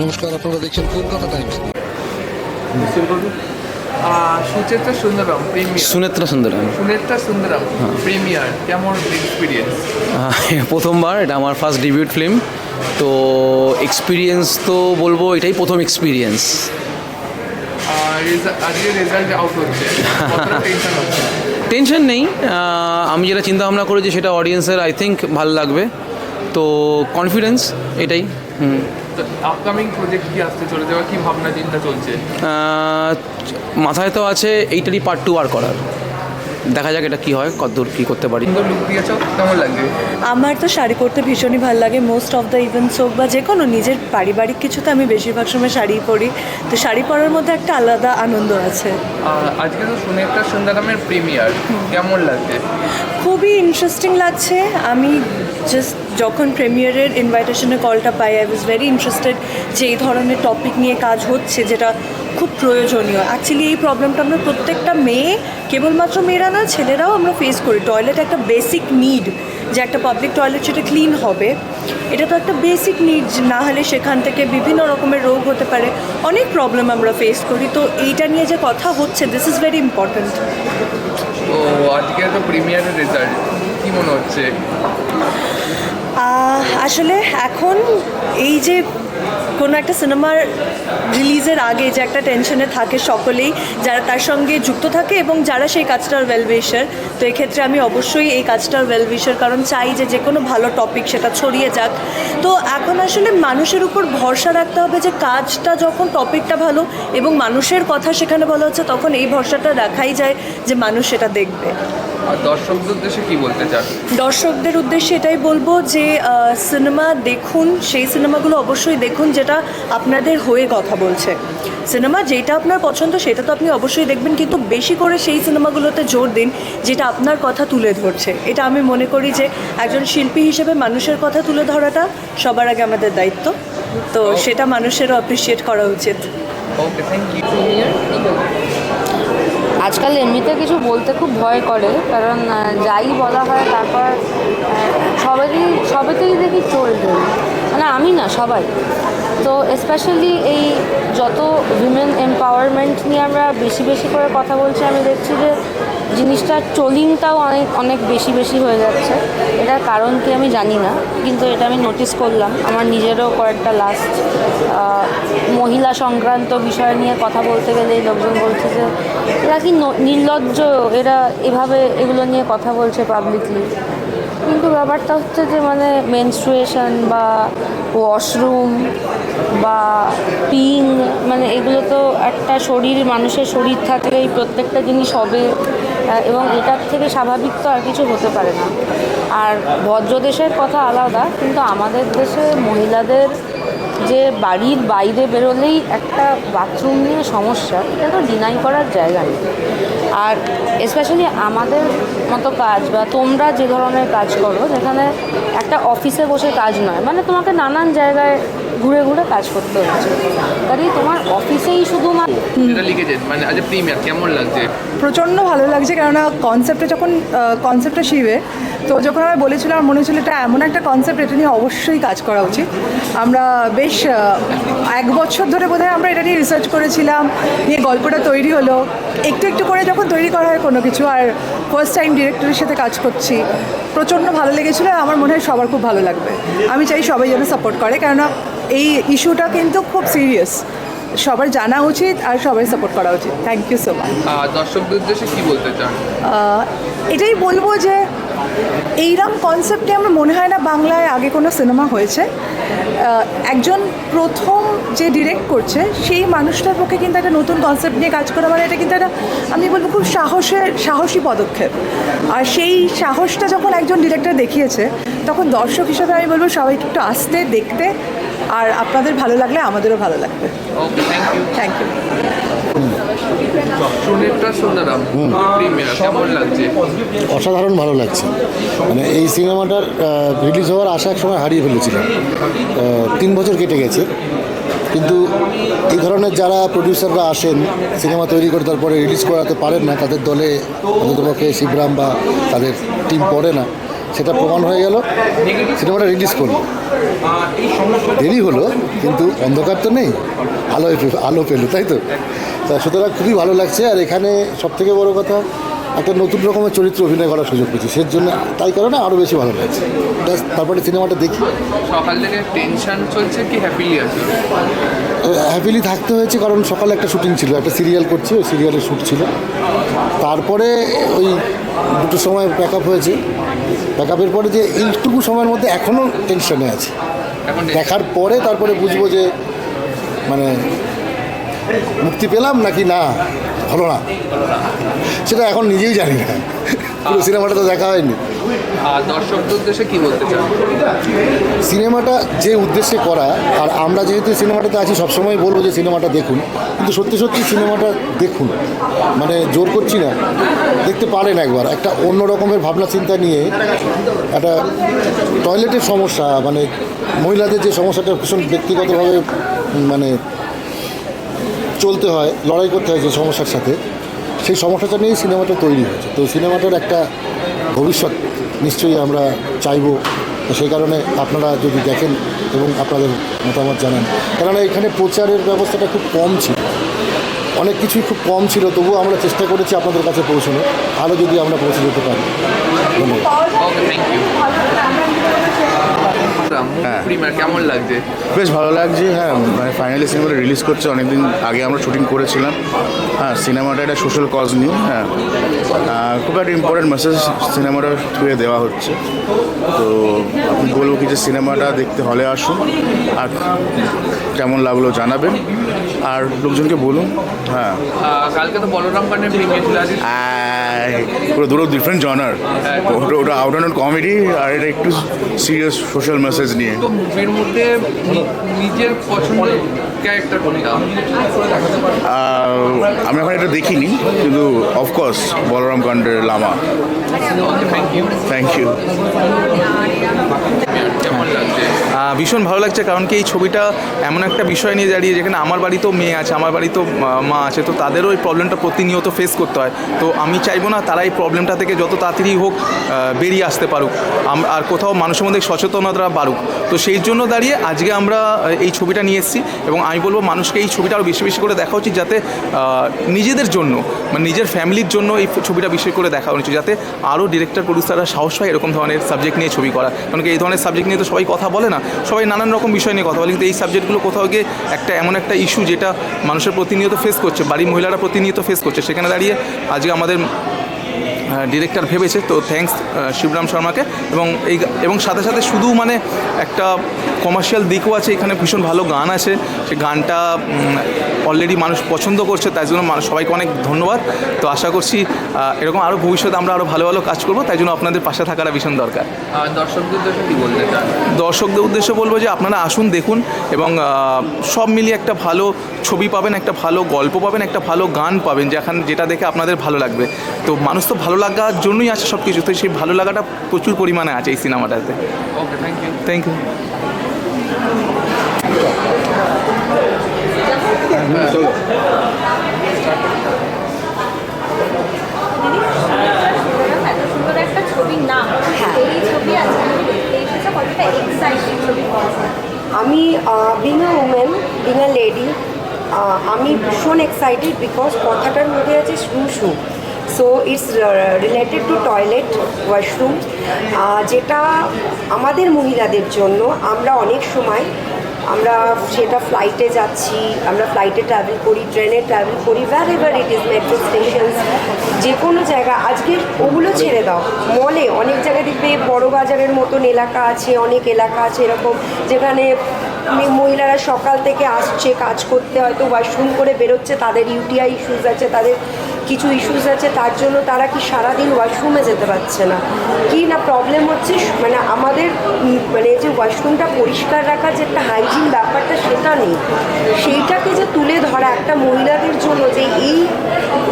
নমস্কার, আপনারা দেখছেন Kolkata times. Sucheta Sundaram premiere Sunetra Sundaram. Sunetra Sundaram premiere কেমন এক্সপিরিয়েন্স? প্রথমবার, এটা আমার ফার্স্ট ডিবিউট ফিল্ম, তো এক্সপিরিয়েন্স তো বলবো এটাই প্রথম এক্সপিরিয়েন্স। আজকে রেজাল্ট আউট হচ্ছে, কতটা টেনশন হচ্ছে? টেনশন নেই, আমি যেটা চিন্তা ভাবনা করেছি সেটা অডিয়েন্সের আই থিঙ্ক ভালো লাগবে, তো কনফিডেন্স এটাই। আপকামিং প্রজেক্ট কি আসতে চলে যাওয়া, কি ভাবনা চিন্তা চলছে? মাথায় তো আছে এইটারই পার্ট 2 আর করার, দেখা যাক এটা কী হয়, কতদূর কী করতে পারি। সুন্দর লুক দিয়েছ, কেমন লাগবে? আমার তো শাড়ি পরতে ভীষণই ভালো লাগে। মোস্ট অফ দ্য ইভেন্টস হোক বা যে কোনো নিজের পারিবারিক কিছুতে আমি বেশিরভাগ সময় শাড়ি পরি, তো শাড়ি পরার মধ্যে একটা আলাদা আনন্দ আছে। আজকে তো সুনেত্রা সুন্দরমের প্রিমিয়ার, কেমন লাগছে? খুবই ইন্টারেস্টিং লাগছে। আমি জাস্ট যখন প্রিমিয়ারের ইনভাইটেশনের কলটা পাই, আই ওয়াজ ভেরি ইন্টারেস্টেড যে এই ধরনের টপিক নিয়ে কাজ হচ্ছে, যেটা খুব প্রয়োজনীয়। অ্যাকচুয়ালি এই প্রবলেমটা আমরা প্রত্যেকটা মেয়ে, কেবলমাত্র মেয়েরা না, ছেলেরাও আমরা ফেস করি। টয়লেট একটা বেসিক নিড, যে একটা পাবলিক টয়লেট সেটা ক্লিন হবে, এটা তো একটা বেসিক নিড, না হলে সেখান থেকে বিভিন্ন রকমের রোগ হতে পারে, অনেক প্রবলেম আমরা ফেস করি। তো এইটা নিয়ে যে কথা হচ্ছে, দিস ইজ ভেরি ইম্পর্ট্যান্ট। তো আজকে তো প্রিমিয়ারের রেজাল্ট কি মনে হচ্ছে? আসলে এখন এই যে কোনো একটা সিনেমার রিলিজের আগে যে একটা টেনশনে থাকে সকলেই, যারা তার সঙ্গে যুক্ত থাকে এবং যারা সেই কাজটার ওয়েলউইশার, তো এক্ষেত্রে আমি অবশ্যই এই কাজটার ওয়েলউইশার, কারণ চাই যে কোনো ভালো টপিক সেটা ছড়িয়ে যাক। তো এখন আসলে মানুষের উপর ভরসা রাখতে হবে যে কাজটা যখন টপিকটা ভালো এবং মানুষের কথা সেখানে বলা হচ্ছে, তখন এই ভরসাটা রাখাই যায় যে মানুষ সেটা দেখবে। আর দর্শকদের উদ্দেশ্যে কি বলতে চান? দর্শকদের উদ্দেশ্যে এটাই বলবো যে সিনেমা দেখুন, সেই সিনেমাগুলো অবশ্যই দেখুন যেটা আপনাদের হয়ে কথা বলছে। সিনেমা যেটা আপনার পছন্দ সেটা তো আপনি অবশ্যই দেখবেন, কিন্তু বেশি করে সেই সিনেমাগুলোতে জোর দিন যেটা আপনার কথা তুলে ধরছে। এটা আমি মনে করি যে একজন শিল্পী হিসেবে মানুষের কথা তুলে ধরাটা সবার আগে আমাদের দায়িত্ব, তো সেটা মানুষেরও অ্যাপ্রিসিয়েট করা উচিত। ওকে, থ্যাংক ইউ। আজকাল এমনিতে কিছু বলতে খুব ভয় করে, কারণ যাই বলা হয় তারপর সবেতেই দেখি চলবে, মানে আমি না, সবাই। তো স্পেশালি এই যত উইমেন এম্পাওয়ারমেন্ট নিয়ে আমরা বেশি বেশি করে কথা বলছি, আমি দেখছি যে জিনিসটার ট্রোলিংটাও অনেক বেশি হয়ে যাচ্ছে। এটার কারণ কি আমি জানি না, কিন্তু এটা আমি নোটিস করলাম। আমার নিজেরও কয়েকটা লাস্ট মহিলা সংক্রান্ত বিষয় নিয়ে কথা বলতে গেলেই লোকজন বলছে যে এরা কি নির্লজ্জ, এরা এভাবে এগুলো নিয়ে কথা বলছে পাবলিকলি। কিন্তু ব্যাপারটা হচ্ছে যে মানে মেনস্ট্রুয়েশন বা ওয়াশরুম বা পিং, মানে এগুলো তো একটা শরীর, মানুষের শরীর থাকলেই প্রত্যেকটা জিনিস হবে, এবং এটার থেকে স্বাভাবিক তো আর কিছু হতে পারে না। আর ভদ্রদেশের কথা আলাদা, কিন্তু আমাদের দেশে মহিলাদের যে বাড়ির বাইরে বেরোলেই একটা বাথরুম নিয়ে সমস্যা, এটা তো ডিনাই করার জায়গা নেই। আর স্পেশালি আমাদের মতো কাজ, বা তোমরা যে ধরনের কাজ করো, যেখানে একটা অফিসে বসে কাজ নয়, মানে তোমাকে নানান জায়গায় ঘুরে ঘুরে কাজ করতে হচ্ছে, কারণ তোমার অফিসেই শুধু যেটা লিখেছেন, মানে আজ প্রিমিয়ার কেমন লাগছে? প্রচণ্ড ভালো লাগছে, কেননা কনসেপ্টটা শিবে, তো যখন আমি বলেছিলাম আমার মনে হচ্ছিল এটা এমন একটা কনসেপ্ট, এটা নিয়ে অবশ্যই কাজ করা উচিত। আমরা বেশ 1 বছর ধরে বোধহয় আমরা এটা নিয়ে রিসার্চ করেছিলাম, নিয়ে গল্পটা তৈরি হলো। একটু একটু করে যখন তৈরি করা হয় কোনো কিছু, আর ফার্স্ট টাইম ডিরেক্টরের সাথে কাজ করছি, প্রচণ্ড ভালো লেগেছিলো। আমার মনে হয় সবার খুব ভালো লাগবে। আমি চাই সবাই যেন সাপোর্ট করে, কেননা এই ইস্যুটা কিন্তু খুব সিরিয়াস, সবার জানা উচিত আর সবাই সাপোর্ট করা উচিত। Thank you so much. দর্শকদের উদ্দেশ্যে কি বলতে চান? এটাই বলবো যে এইরকম কনসেপ্টে আমার মনে হয় না বাংলায় আগে কোনো সিনেমা হয়েছে। একজন প্রথম যে ডিরেক্ট করছে সেই মানুষটার পক্ষে কিন্তু একটা নতুন কনসেপ্ট নিয়ে কাজ করা, মানে এটা কিন্তু একটা, আমি বলবো, খুব সাহসী পদক্ষেপ। আর সেই সাহসটা যখন একজন ডিরেক্টর দেখিয়েছে, তখন দর্শক হিসেবে আমি বলবো সবাইকে একটু আসতে, দেখতে, আর আপনাদের ভালো লাগলে আমাদেরও ভালো লাগবে। Okay, thank you. Sunetra Sundaram premiere কেমন লাগছে? অসাধারণ ভালো লাগছে। মানে এই সিনেমাটার রিলিজ হওয়ার আশা এক সময় হারিয়ে ফেলেছিলাম। 3 বছর কেটে গেছে, কিন্তু এই ধরনের যারা প্রডিউসাররা আসেন সিনেমা তৈরি করে তারপরে রিলিজ করাতে পারেন না, তাদের দলে অন্ততপক্ষে শিবরাম বা তাদের টিম পড়ে না, সেটা প্রমাণ হয়ে গেল, সিনেমাটা রিলিজ করলো। দেরি হলো কিন্তু অন্ধকার তো নেই, আলো পেলো, তাই তো? তা সুতরাং খুবই ভালো লাগছে। আর এখানে সবথেকে বড় কথা, একটা নতুন রকমের চরিত্র অভিনয় করার সুযোগ পেয়েছি, সেই জন্য তাই কারণে আরও বেশি ভালো লাগছে। তারপরে সিনেমাটা দেখি। সকাল থেকে টেনশন চলছে কি হ্যাপিলি আছে? হ্যাপিলি থাকতে হয়েছে, কারণ সকালে একটা শুটিং ছিল, একটা সিরিয়াল করছি, ওই সিরিয়ালের শ্যুট ছিল। তারপরে ওই দুটোর সময় প্যাক আপ হয়েছে। প্যাক আপের পরে যে এইটুকু সময়ের মধ্যে এখনও টেনশনে আছে। দেখার পরে তারপরে বুঝবো যে মানে মুক্তি পেলাম নাকি না হলো না, সেটা এখন নিজেই জানি না, পুরো সিনেমাটা তো দেখা হয়নি। আর দর্শকদের উদ্দেশ্যে কি বলতে চান? সিনেমাটা যে উদ্দেশ্যে করা, আর আমরা যেহেতু সিনেমাটাতে আছি সবসময় বলবো যে সিনেমাটা দেখুন, কিন্তু সত্যি সত্যি সিনেমাটা দেখুন, মানে জোর করছি না, দেখতে পারেন একবার। একটা অন্য রকমের ভাবনা চিন্তা নিয়ে, একটা টয়লেটের সমস্যা, মানে মহিলাদের যে সমস্যাটা ভীষণ ব্যক্তিগতভাবে মানে চলতে হয়, লড়াই করতে হয় যে সমস্যার সাথে, সেই সমস্যাটা নিয়েই সিনেমাটা তৈরি হয়েছে। তো সিনেমাটার একটা ভবিষ্যৎ নিশ্চয়ই আমরা চাইবো। তো সেই কারণে আপনারা যদি দেখেন এবং আপনাদের মতামত জানান, কেননা এখানে প্রচারের ব্যবস্থাটা খুব কম ছিল, অনেক কিছুই খুব কম ছিল, তবুও আমরা চেষ্টা করেছি আপনাদের কাছে পৌঁছানো, আরও যদি আমরা পৌঁছে যেতে পারি। ধন্যবাদ। ওকে, থ্যাংক ইউ। প্রিমিয়ার কেমন লাগছে? বেশ ভালো লাগছে। হ্যাঁ, মানে ফাইনালি সিনেমাটা রিলিজ করছে। অনেকদিন আগে আমরা শুটিং করেছিলাম। হ্যাঁ, সিনেমাটা একটা সোশ্যাল কজ নিয়ে, হ্যাঁ, খুব একটা ইম্পর্টেন্ট মেসেজ সিনেমাটা থ্রুয়ে দেওয়া হচ্ছে। তো আপনি বলবো কি যে সিনেমাটা দেখতে হলে আসুন, আর কেমন লাগলো জানাবেন, আর লোকজনকে বলুন। হ্যাঁ, কালকে তো বলরাম কান্ডের প্রিমিয়ার ছিল, আজকে পুরো দুটো ডিফারেন্ট জনার। ওটা আউট অ্যান্ড কমেডি, আর এটা একটু সিরিয়াস সোশ্যাল মেসেজ নিয়ে। তো মুভির মধ্যে নিজের পছন্দের ক্যারেক্টার কোনটা? আমি এখন এটা দেখিনি, কিন্তু অফকোর্স বলরাম কান্ডের লামা। Okay, thank you. Thank you. কেমন লাগছে? ভীষণ ভালো লাগছে, কারণ কি এই ছবিটা এমন একটা বিষয় নিয়ে দাঁড়িয়ে, যেখানে আমার বাড়িতেও মেয়ে আছে, আমার বাড়িতেও মা আছে, তো তাদেরও এই প্রবলেমটা প্রতিনিয়ত ফেস করতে হয়। তো আমি চাইবো না তারা এই প্রবলেমটা থেকে যত তাড়াতাড়ি হোক বেরিয়ে আসতে পারুক, আর কোথাও মানুষের মধ্যে সচেতনতা বাড়ুক। তো সেই জন্য দাঁড়িয়ে আজকে আমরা এই ছবিটা নিয়ে এসেছি, এবং আমি বলবো মানুষকে এই ছবিটা আরও বেশি বেশি করে দেখা উচিত, যাতে নিজেদের জন্য, মানে নিজের ফ্যামিলির জন্য এই ছবিটা বেশি করে দেখা উচিত, যাতে আরও ডিরেক্টর প্রডিউসাররা সাহস পায় এরকম ধরনের সাবজেক্ট নিয়ে ছবি করা। কারণ কি এই ধরনের সাবজেক্ট নিয়ে তো সবাই কথা বলে না, সবাই নানান রকম বিষয় নিয়ে কথা বলে, কিন্তু এই সাবজেক্টগুলো কোথাও গিয়ে এমন একটা ইস্যু যেটা মানুষের প্রতিনিয়ত ফেস করছে, বাড়ির মহিলারা প্রতিনিয়ত ফেস করছে, সেখানে দাঁড়িয়ে আজকে আমাদের ডিরেক্টর ভেবেছে। তো থ্যাঙ্কস শিবরাম শর্মাকে, এবং সাথে সাথে শুধু মানে একটা কমার্শিয়াল দিকও আছে, এখানে ভীষণ ভালো গান আছে, সেই গানটা অলরেডি মানুষ পছন্দ করছে, তাই জন্য সবাইকে অনেক ধন্যবাদ। তো আশা করছি এরকম আরও ভবিষ্যতে আমরা আরও ভালো ভালো কাজ করবো, তাই জন্য আপনাদের পাশে থাকাটা ভীষণ দরকার। দর্শকদের উদ্দেশ্যে কি বলতে চান? দর্শকদের উদ্দেশ্যে বলবো যে আপনারা আসুন, দেখুন, এবং সব মিলিয়ে একটা ভালো ছবি পাবেন, একটা ভালো গল্প পাবেন, একটা ভালো গান পাবেন, যেটা দেখে আপনাদের ভালো লাগবে। তো মানুষ তো ভালো লাগার জন্যই আছে সব কিছু, তো সেই ভালো লাগাটা প্রচুর পরিমাণে আছে এই সিনেমাটাতে। Okay, thank you. Thank you. এত সুন্দর একটা ছবির নাম, এই ছবি আছে কতটা এক্সাইটিং ছবি? আমি being a woman, being a lady, আমি ভীষণ এক্সাইটেড, বিকজ কথাটার মধ্যে আছে শু শু। So it's related to toilet, washroom, যেটা আমাদের মহিলাদের জন্য আমরা অনেক সময় সেটা ফ্লাইটে যাচ্ছি, আমরা ফ্লাইটে ট্রাভেল করি, ট্রেনে ট্রাভেল করি, wherever it is, metro stations, যে কোনো জায়গা। আজকে ওগুলো ছেড়ে দাও, মলে অনেক জায়গায় দেখবে বড় বাজারের মতন এলাকা আছে, অনেক এলাকা আছে এরকম, যেখানে মহিলারা সকাল থেকে আসছে কাজ করতে, হয়তো ওয়াশরুম করে বেরোচ্ছে, তাদের ইউটিআই ইস্যুস আছে, তাদের কিছু ইস্যুস আছে, তার জন্য তারা কি সারাদিন ওয়াশরুমে যেতে পারছে না, কি না প্রবলেম হচ্ছে, মানে আমাদের মানে যে ওয়াশরুমটা পরিষ্কার রাখার যে একটা হাইজিন ব্যাপারটা সেটা নেই, সেইটাকে যে তুলে ধরা একটা মহিলাদের জন্য, যে এই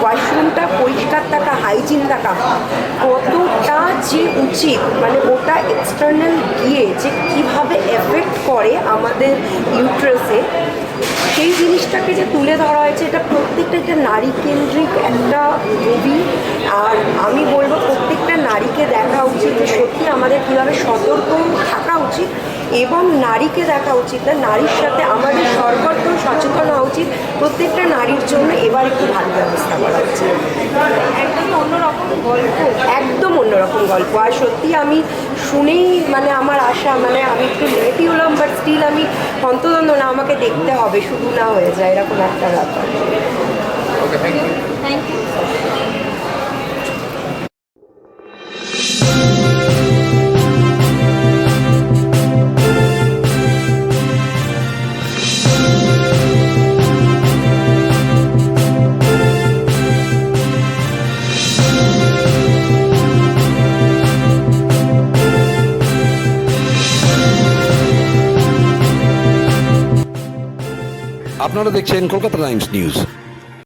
ওয়াশরুমটা পরিষ্কার থাকা, হাইজিন থাকা কতটা যে উচিত, মানে ওটা এক্সটার্নাল গিয়ে যে কীভাবে এফেক্ট করে আমাদের ইউট্রাসে, সেই জিনিসটাকে যে তুলে ধরা হয়েছে, এটা প্রত্যেকটা একটা নারী কেন্দ্রিক একটা মুভি। আর আমি বলবো প্রত্যেকটা নারীকে দেখা উচিত যে সত্যি আমাদের কীভাবে সতর্ক থাকা উচিত, এবং নারীকে দেখা উচিত না, নারীর সাথে আমাদের সরকারকেও সচেতন হওয়া উচিত। প্রত্যেকটা নারীর জন্য এবার একটু ভালো ব্যবস্থা করা উচিত। একদমই অন্যরকম গল্প। একদম অন্যরকম গল্প। আর সত্যি আমি শুনেই মানে আমার আশা, মানে আমি একটু লেটই হলাম, বাট স্টিল আমি হন্তদন্ত না, আমাকে দেখতে হবে, শুধু না হয়ে যায় এরকম একটা ব্যাপার। Okay, thank you. Thank you. আপনারা দেখছেন কলকাতা টাইমস নিউজ।